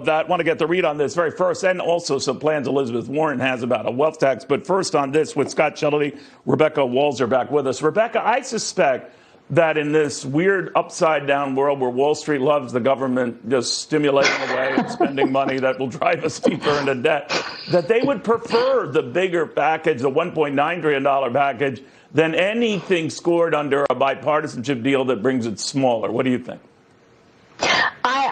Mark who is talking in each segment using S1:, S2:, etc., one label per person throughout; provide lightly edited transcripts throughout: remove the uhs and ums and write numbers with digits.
S1: that. Want to get the read on this very first, and also some plans Elizabeth Warren has about a wealth tax. But first on this with Scott Shelby, Rebecca Walser back with us. Rebecca, I suspect that in this weird upside-down world where Wall Street loves the government just stimulating away and spending money that will drive us deeper into debt, that they would prefer the bigger package, the $1.9 trillion package, than anything scored under a bipartisanship deal that brings it smaller. What do you think?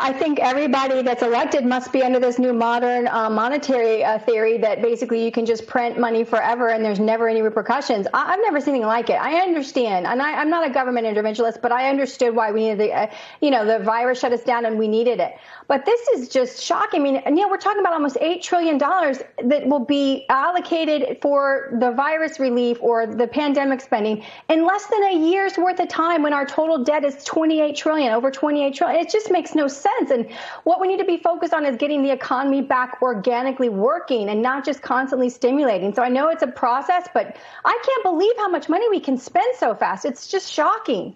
S2: I think everybody that's elected must be under this new modern monetary theory that basically you can just print money forever and there's never any repercussions. I've never seen anything like it. I understand, and I'm not a government interventionist, but I understood why we needed the virus shut us down and we needed it. But this is just shocking. I mean, Neil, we're talking about almost $8 trillion that will be allocated for the virus relief or the pandemic spending in less than a year's worth of time when our total debt is $28 trillion, over $28 trillion. It just makes no sense. And what we need to be focused on is getting the economy back organically working and not just constantly stimulating. So I know it's a process, but I can't believe how much money we can spend so fast. It's just shocking.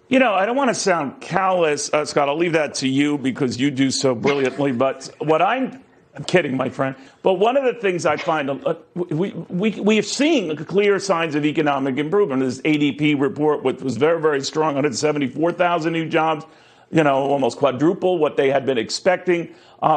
S1: You know, I don't want to sound callous, Scott. I'll leave that to you because you do so brilliantly. But what I'm kidding, my friend. But one of the things I find, we have seen clear signs of economic improvement. This ADP report, which was very, very strong, 174,000 new jobs, almost quadruple what they had been expecting.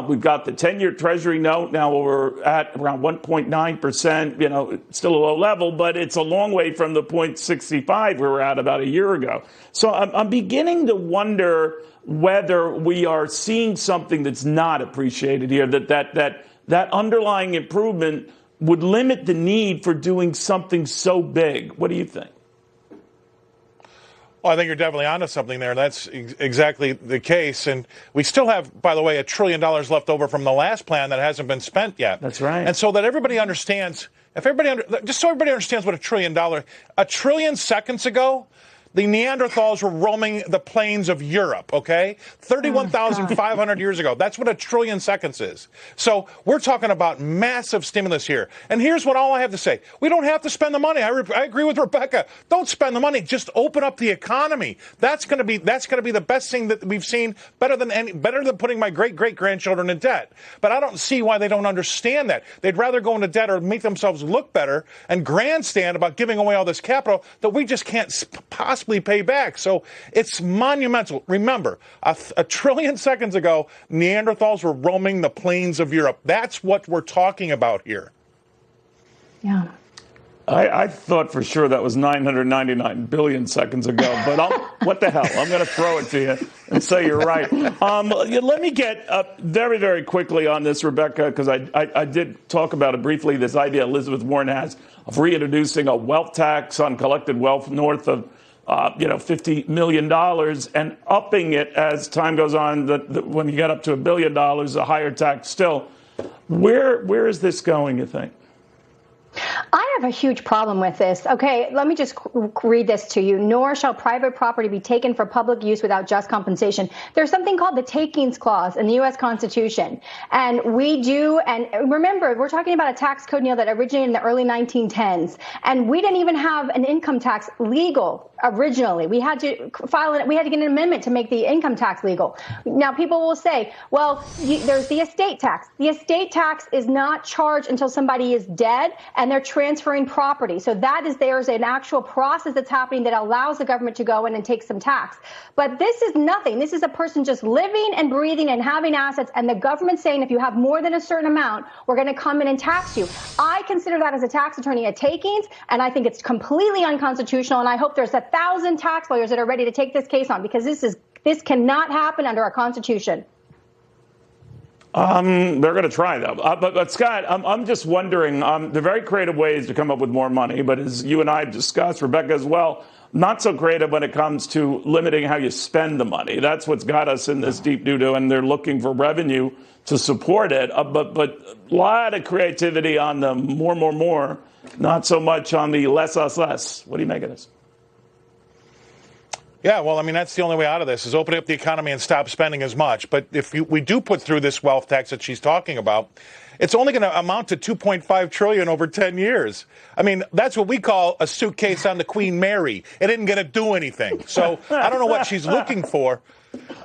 S1: We've got the 10-year Treasury note. Now we're at around 1.9%, still a low level, but it's a long way from the 0.65 we were at about a year ago. So I'm beginning to wonder whether we are seeing something that's not appreciated here, that underlying improvement would limit the need for doing something so big. What do you think?
S3: Well, I think you're definitely onto something there. That's exactly the case. And we still have, by the way, $1 trillion left over from the last plan that hasn't been spent yet.
S1: That's right.
S3: And so that everybody understands, just so everybody understands what $1 trillion seconds ago, the Neanderthals were roaming the plains of Europe, okay? 31,500 years ago. That's what 1 trillion seconds is. So we're talking about massive stimulus here. And here's what all I have to say. We don't have to spend the money. I agree with Rebecca. Don't spend the money. Just open up the economy. That's going to be the best thing that we've seen, better than putting my great-great-grandchildren in debt. But I don't see why they don't understand that. They'd rather go into debt or make themselves look better and grandstand about giving away all this capital that we just can't possibly pay back. So it's monumental. Remember, 1 trillion seconds ago, Neanderthals were roaming the plains of Europe. That's what we're talking about here.
S2: Yeah.
S1: I thought for sure that was 999 billion seconds ago, but what the hell? I'm going to throw it to you and say you're right. Let me get very, very quickly on this, Rebecca, because I did talk about it briefly, this idea Elizabeth Warren has of reintroducing a wealth tax on collected wealth north of $50 million and upping it as time goes on, when you get up to $1 billion, a higher tax still. Where is this going, you think?
S2: I have a huge problem with this. Okay, let me just read this to you. Nor shall private property be taken for public use without just compensation. There's something called the Takings Clause in the U.S. Constitution. And remember, we're talking about a tax code, Neil, that originated in the early 1910s. And we didn't even have an income tax legal originally. We had to get an amendment to make the income tax legal. Now, people will say, well, there's the estate tax. The estate tax is not charged until somebody is dead and they're transferring property. So there's an actual process that's happening that allows the government to go in and take some tax. But this is nothing. This is a person just living and breathing and having assets, and the government saying if you have more than a certain amount, we're going to come in and tax you. I consider that as a tax attorney a takings, and I think it's completely unconstitutional, and I hope there's 1,000 tax lawyers that are ready to take this case on, because this cannot happen under our Constitution.
S1: They're going to try, though. But Scott, I'm just wondering, there are very creative ways to come up with more money, but as you and I have discussed, Rebecca as well, not so creative when it comes to limiting how you spend the money. That's what's got us in this deep doo-doo, and they're looking for revenue to support it. But a lot of creativity on the more, not so much on the less. What do you make of this?
S3: Yeah, well, I mean, that's the only way out of this, is open up the economy and stop spending as much. But if we do put through this wealth tax that she's talking about, it's only going to amount to $2.5 trillion over 10 years. I mean, that's what we call a suitcase on the Queen Mary. It isn't going to do anything. So I don't know what she's looking for.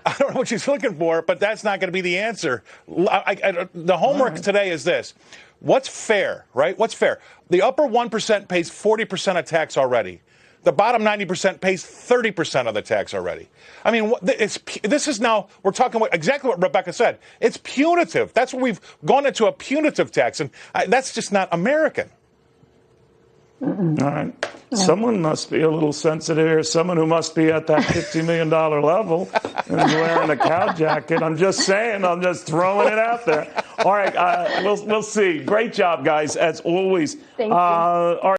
S3: I don't know what she's looking for, but that's not going to be the answer. The homework today is this. What's fair, right? What's fair? The upper 1% pays 40% of tax already. The bottom 90% pays 30% of the tax already. I mean, this is now, we're talking about exactly what Rebecca said. It's punitive. That's what we've gone into, a punitive tax, and that's just not American.
S1: All right. Yeah. Someone must be a little sensitive here. Someone who must be at that $50 million level and wearing a cow jacket. I'm just saying. I'm just throwing it out there. All right. We'll see. Great job, guys, as always.
S2: Thank you.